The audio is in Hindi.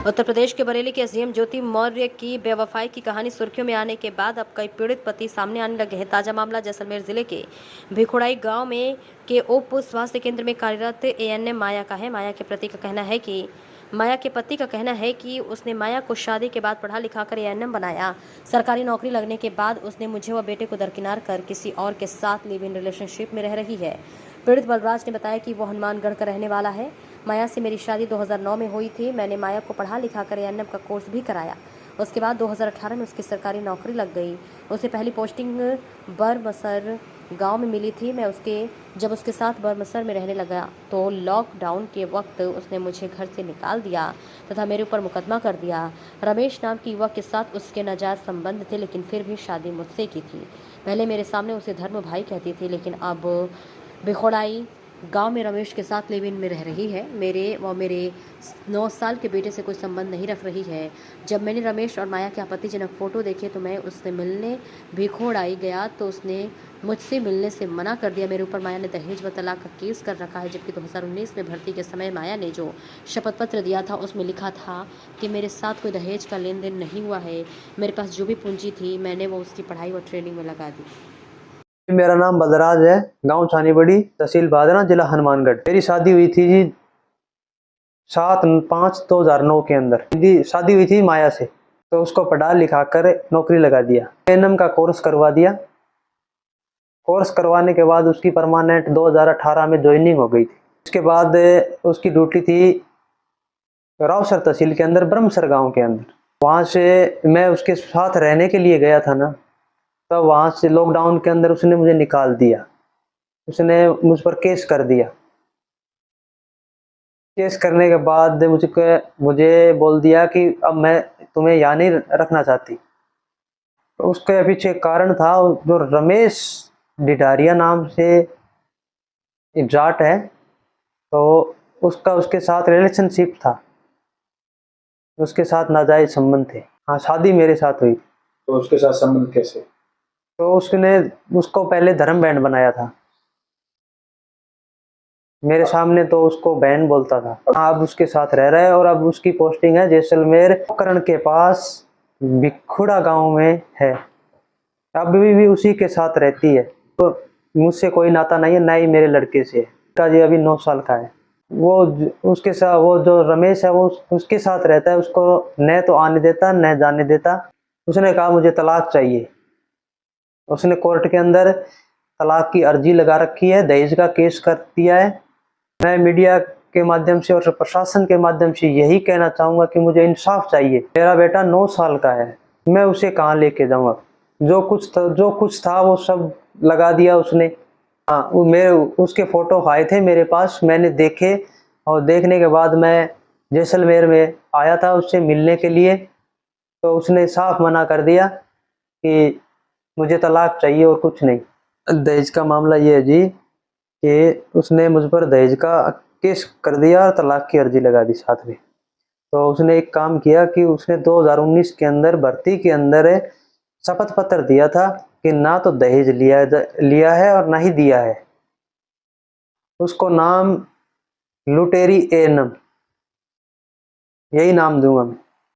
उत्तर प्रदेश के बरेली के एसडीएम ज्योति मौर्य की बेवफाई की कहानी सुर्खियों में आने के बाद अब कई पीड़ित पति सामने आने लगे हैं। ताजा मामला जैसलमेर जिले के भिखुड़ाई गांव में के उप स्वास्थ्य केंद्र में कार्यरत एएनएम माया का है। माया के पति का कहना है कि उसने माया को शादी के बाद पढ़ा लिखा कर एएनएम बनाया। सरकारी नौकरी लगने के बाद उसने मुझे व बेटे को दरकिनार कर किसी और के साथ लिव इन रिलेशनशिप में रह रही है। पीड़ित बलराज ने बताया कि वो हनुमानगढ़ का रहने वाला है। माया से मेरी शादी 2009 में हुई थी। मैंने माया को पढ़ा लिखा कर एएनएम का कोर्स भी कराया। उसके बाद 2018 में उसकी सरकारी नौकरी लग गई। उसे पहली पोस्टिंग बरमसर गांव में मिली थी। मैं जब उसके साथ बरमसर में रहने लगा तो लॉकडाउन के वक्त उसने मुझे घर से निकाल दिया तथा मेरे ऊपर मुकदमा कर दिया। रमेश नाम की युवक के साथ उसके नाजायज संबंध थे, लेकिन फिर भी शादी मुझसे की थी। पहले मेरे सामने उसे धर्म भाई कहती थी, लेकिन अब भिखुड़ाई गांव में रमेश के साथ लिव इन में रह रही है। मेरे 9 साल के बेटे से कोई संबंध नहीं रख रही है। जब मैंने रमेश और माया के आपत्तिजनक फोटो देखे तो मैं उससे मिलने भिखुड़ाई गया तो उसने मुझसे मिलने से मना कर दिया। मेरे ऊपर माया ने दहेज व तलाक का केस कर रखा है, जबकि 2019 में भर्ती के समय माया ने जो शपथ पत्र दिया था उसमें लिखा था कि मेरे साथ कोई दहेज का लेन देन नहीं हुआ है। मेरे पास जो भी पूंजी थी मैंने वो उसकी पढ़ाई व ट्रेनिंग में लगा दी। मेरा नाम बलराज है, गांव छानीबड़ी, तहसील बादरा, जिला हनुमानगढ़। मेरी शादी हुई थी जी 7/5/2009 के अंदर। शादी हुई थी माया से, तो उसको पढ़ा लिखा कर नौकरी लगा दिया। एएनएम का कोर्स करवा दिया। कोर्स करवाने के बाद उसकी परमानेंट 2018 में ज्वाइनिंग हो गई थी। उसके बाद उसकी ड्यूटी थी रावसर तहसील के अंदर, ब्रह्मसर गाँव के अंदर। वहाँ से मैं उसके साथ रहने के लिए गया था ना, तब वहाँ से लॉकडाउन के अंदर उसने मुझे निकाल दिया। उसने मुझ पर केस कर दिया। केस करने के बाद मुझे बोल दिया कि अब मैं तुम्हें यहाँ नहीं रखना चाहती। तो उसके पीछे कारण था, जो रमेश डिडारिया नाम से एक जाट है, तो उसके साथ रिलेशनशिप था, उसके साथ नाजायज संबंध थे। हाँ, शादी मेरे साथ हुई। तो उसके साथ संबंध कैसे? तो उसको पहले धर्म बैंड बनाया था। मेरे सामने तो उसको बहन बोलता था। अब उसके साथ रह रहा है और अब उसकी पोस्टिंग है जैसलमेर करण के पास भिखुड़ा गांव में है। अभी भी उसी के साथ रहती है। तो मुझसे कोई नाता नहीं है, ना ही मेरे लड़के से। का जी अभी 9 साल का है। उसके साथ वो जो रमेश है वो उसके साथ रहता है। उसको न तो आने देता न जाने देता। उसने कहा मुझे तलाक चाहिए। उसने कोर्ट के अंदर तलाक की अर्जी लगा रखी है, दहेज का केस कर दिया है। मैं मीडिया के माध्यम से और प्रशासन के माध्यम से यही कहना चाहूँगा कि मुझे इंसाफ चाहिए। मेरा बेटा 9 साल का है, मैं उसे कहाँ लेके जाऊँगा? जो कुछ था वो सब लगा दिया उसने। हाँ, उसके फोटो आए थे मेरे पास, मैंने देखे और देखने के बाद मैं जैसलमेर में आया था उससे मिलने के लिए। तो उसने साफ मना कर दिया कि मुझे तलाक चाहिए और कुछ नहीं। दहेज का मामला ये है जी कि उसने मुझ पर दहेज का केस कर दिया और तलाक की अर्जी लगा दी साथ में। तो उसने एक काम किया कि उसने 2019 के अंदर भर्ती के अंदर शपथ पत्र दिया था कि ना तो दहेज लिया है और ना ही दिया है। उसको नाम लुटेरी एएनएम, यही नाम दूंगा मैं।